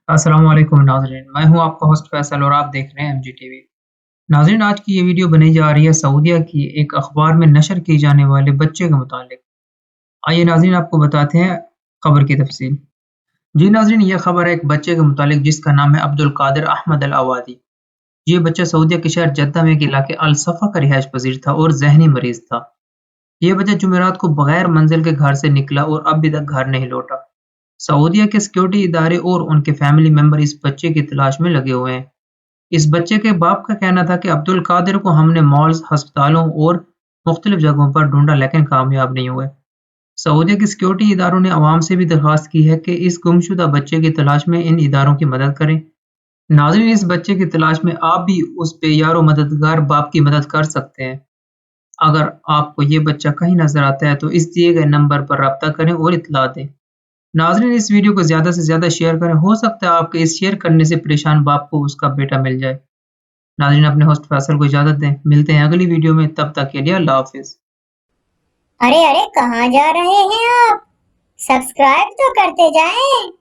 अस्सलाम वालेकुम नाज़रीन, मैं हूं आपका होस्ट फैसल और आप देख रहे हैं MGTV। नाज़रीन, आज की ये वीडियो बनाई जा रही है सऊदीया की एक अखबार में नशर किए जाने वाले बच्चे के मुतालिक। आइए नाज़रीन, आपको बताते हैं खबर की तफसील। जी नाज़रीन, ये खबर है एक बच्चे के मुतालिक जिसका नाम है अब्दुल कादिर अहमद अल अवादी। ये बच्चा सऊदीया के शहर जद्दा में एक इलाके अल सफ़ा का रिहायश पजीर था और जहनी मरीज था। ये बच्चा जुमेरात को बगैर मंजिल के घर से निकला और अभी तक घर नहीं लौटा। सऊदीया के सिक्योरिटी इदारे और उनके फैमिली मेंबर इस बच्चे की तलाश में लगे हुए हैं। इस बच्चे के बाप का कहना था कि अब्दुल कादिर को हमने मॉल्स, अस्पतालों और मुख्तलिफ जगहों पर ढूंढा लेकिन कामयाब नहीं हुए। सऊदीया के सिक्योरिटी इदारों ने अवाम से भी दरख्वास्त की है कि इस गुमशुदा बच्चे की तलाश में इन इदारों की मदद करें। नाज़रीन, इस बच्चे की तलाश में आप भी उस बेयारो मददगार बाप की मदद कर सकते हैं। अगर आपको ये बच्चा कहीं नजर आता है तो इस दिए गए नंबर पर रब्ता करें और इत्तला दें। नाज़रीन, इस वीडियो को ज़्यादा से ज़्यादा शेयर करें, हो सकता है आपके इस शेयर करने से परेशान बाप को उसका बेटा मिल जाए। नाज़रीन, अपने होस्ट फैसल को इजाज़त दें, मिलते हैं अगली वीडियो में, तब तक के लिए अल्लाह हाफ़िज़। अरे अरे, कहाँ जा रहे हैं आप? सब्सक्राइब तो करते जाएं।